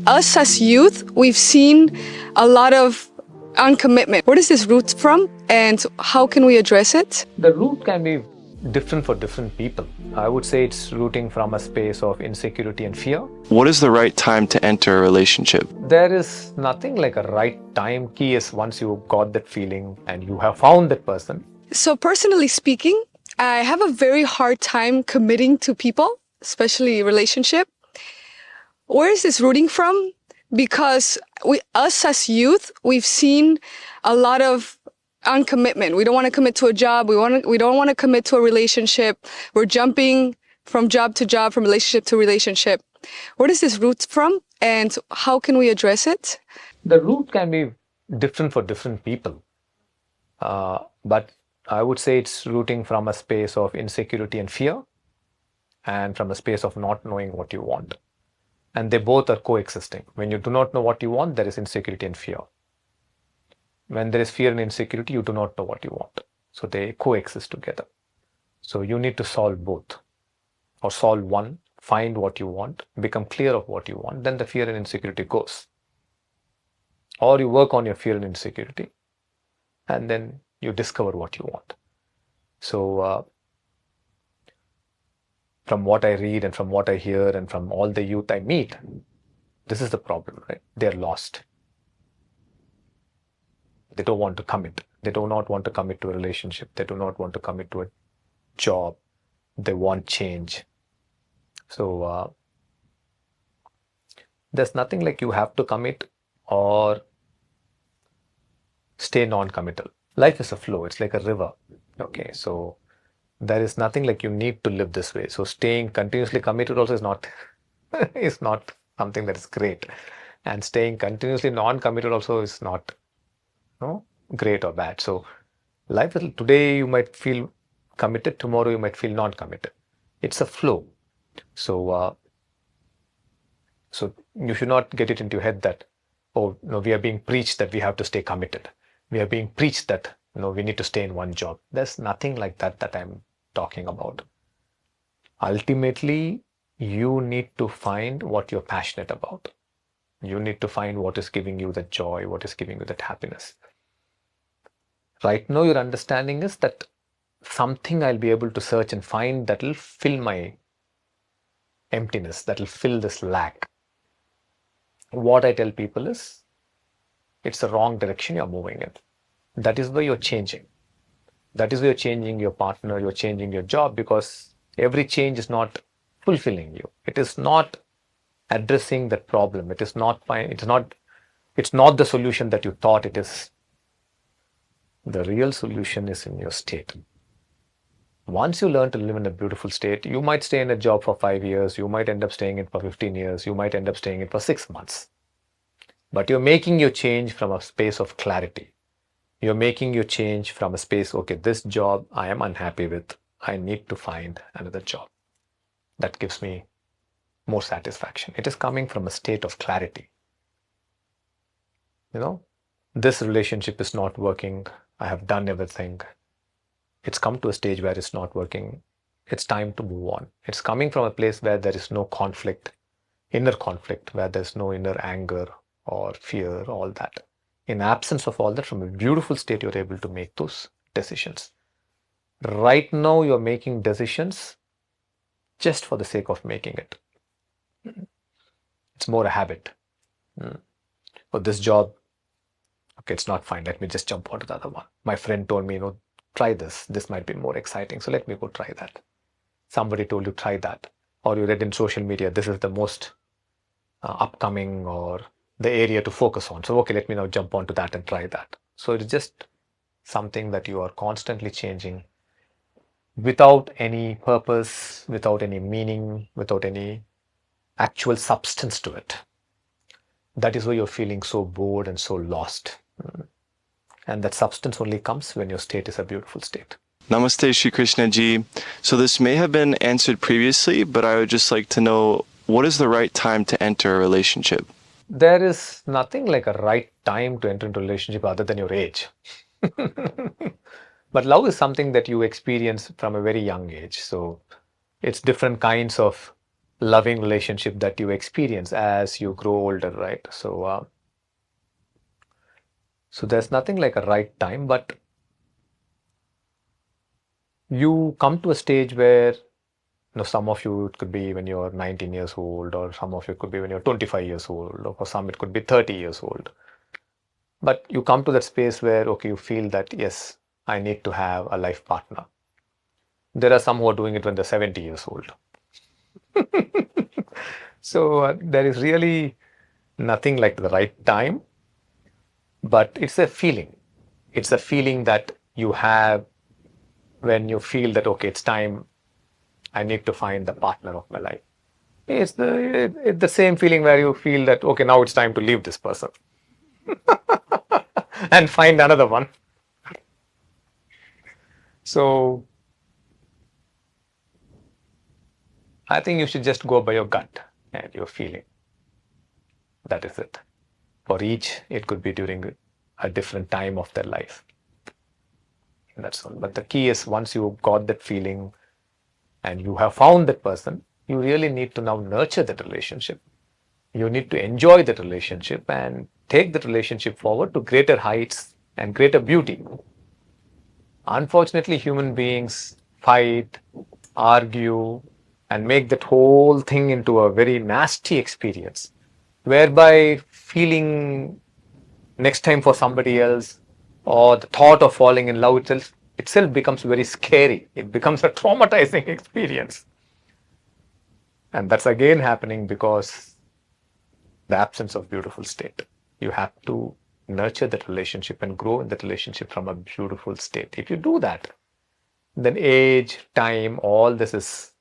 us as youth, we've seen a lot of uncommitment. Where does this root from, and how can we address it? The root can be different for different people. I would say it's rooting from a space of insecurity and fear. What is the right time to enter a relationship? There is nothing like a right time. Key is once you got that feeling and you have found that person. So personally speaking, I have a very hard time committing to people, especially relationship. Where is this rooting from? Because us as youth, we've seen a lot of uncommitment. We don't want to commit to a job. We don't want to commit to a relationship. We're jumping from job to job, from relationship to relationship. Where does this root from, and how can we address it? The root can be different for different people. But I would say it's rooting from a space of insecurity and fear, and from a space of not knowing what you want. And they both are coexisting. When you do not know what you want, there is insecurity and fear. When there is fear and insecurity, you do not know what you want. So they coexist together. So you need to solve both, or solve one, find what you want, become clear of what you want, then the fear and insecurity goes. Or you work on your fear and insecurity, and then you discover what you want. So from what I read and from what I hear and from all the youth I meet, this is the problem, right? They're lost. They don't want to commit. They do not want to commit to a relationship. They do not want to commit to a job. They want change. So there's nothing like you have to commit or stay non-committal. Life is a flow. It's like a river. Okay, so there is nothing like you need to live this way. So staying continuously committed also is not is not something that is great, and staying continuously non-committed also is not great or bad. So life is, today you might feel committed, tomorrow you might feel non-committed. It's a flow. So so you should not get it into your head that, oh no, we are being preached that we have to stay committed. We are being preached that we need to stay in one job. There's nothing like that I'm talking about. Ultimately, you need to find what you're passionate about. You need to find what is giving you the joy, what is giving you that happiness. Right now, your understanding is that something I'll be able to search and find that will fill my emptiness, that will fill this lack. What I tell people is, it's the wrong direction you're moving in. That is where you're changing. That is where you're changing your partner, you're changing your job, because every change is not fulfilling you. It is not addressing that problem. It is not it's not the solution that you thought it is. The real solution is in your state. Once you learn to live in a beautiful state, you might stay in a job for 5 years, you might end up staying in for 15 years, you might end up staying in for 6 months. But you're making your change from a space of clarity. You're making your change from a space, okay, this job I am unhappy with. I need to find another job. That gives me more satisfaction. It is coming from a state of clarity. This relationship is not working. I have done everything. It's come to a stage where it's not working. It's time to move on. It's coming from a place where there is no conflict, inner conflict, where there's no inner anger or fear, all that. In absence of all that, from a beautiful state, you're able to make those decisions. Right now, you're making decisions just for the sake of making it. It's more a habit. For this job, okay, it's not fine. Let me just jump onto the other one. My friend told me, try this. This might be more exciting. So let me go try that. Somebody told you, try that. Or you read in social media, this is the most upcoming or the area to focus on. So, okay, let me now jump onto that and try that. So it's just something that you are constantly changing without any purpose, without any meaning, without any actual substance to it. That is why you're feeling so bored and so lost. And that substance only comes when your state is a beautiful state. Namaste, Shri Krishnaji. So this may have been answered previously, but I would just like to know, what is the right time to enter a relationship? There is nothing like a right time to enter into a relationship other than your age. But love is something that you experience from a very young age. So it's different kinds of loving relationship that you experience as you grow older, right? So there's nothing like a right time, but you come to a stage where, some of you it could be when you're 19 years old, or some of you it could be when you're 25 years old, or for some it could be 30 years old. But you come to that space where, okay, you feel that, yes, I need to have a life partner. There are some who are doing it when they're 70 years old. So there is really nothing like the right time, but it's a feeling. It's a feeling that you have when you feel that, okay, it's time, I need to find the partner of my life. It's the same feeling where you feel that, okay, now it's time to leave this person and find another one. So I think you should just go by your gut and your feeling. That is it. For each, it could be during a different time of their life. That's all. But the key is, once you got that feeling and you have found that person, you really need to now nurture that relationship. You need to enjoy that relationship and take that relationship forward to greater heights and greater beauty. Unfortunately, human beings fight, argue, and make that whole thing into a very nasty experience, whereby feeling next time for somebody else, or the thought of falling in love itself becomes very scary. It becomes a traumatizing experience. And that's again happening because the absence of beautiful state. You have to nurture that relationship and grow in that relationship from a beautiful state. If you do that, then age, time, all this is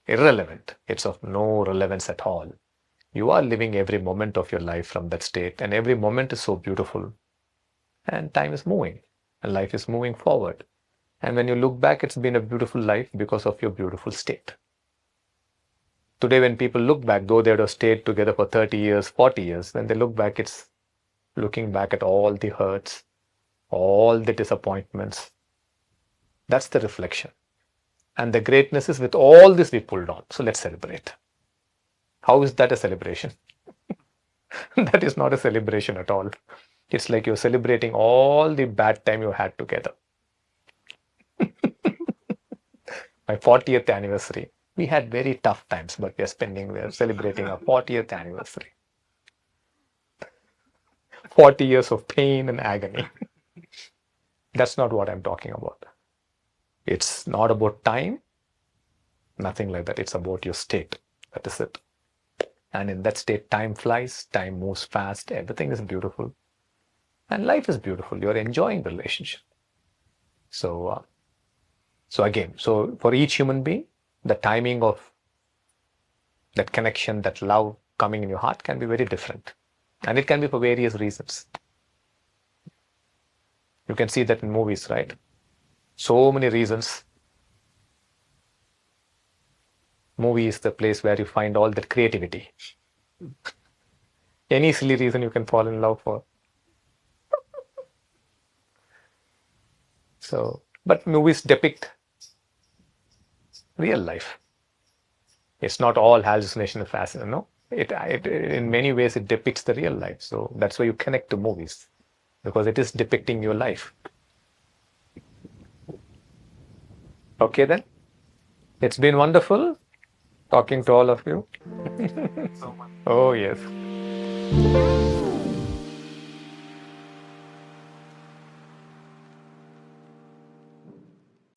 irrelevant. It's of no relevance at all. You are living every moment of your life from that state, and every moment is so beautiful. And time is moving, and life is moving forward. And when you look back, it's been a beautiful life because of your beautiful state. Today, when people look back, though they would have stayed together for 30 years, 40 years, when they look back, it's looking back at all the hurts, all the disappointments. That's the reflection. And the greatness is, with all this we pulled on. So let's celebrate. How is that a celebration? That is not a celebration at all. It's like you're celebrating all the bad time you had together. My 40th anniversary. We had very tough times, but we're celebrating our 40th anniversary. 40 years of pain and agony. That's not what I'm talking about. It's not about time, nothing like that. It's about your state. That is it. And in that state, time flies, time moves fast, everything is beautiful. And life is beautiful. You're enjoying the relationship. So for each human being, the timing of that connection, that love coming in your heart can be very different. And it can be for various reasons. You can see that in movies, right? So many reasons. Movie is the place where you find all that creativity. Any silly reason you can fall in love for. But movies depict real life. It's not all hallucination and fascination, no. It in many ways it depicts the real life. So that's why you connect to movies, because it is depicting your life. Okay then. It's been wonderful talking to all of you. Oh yes.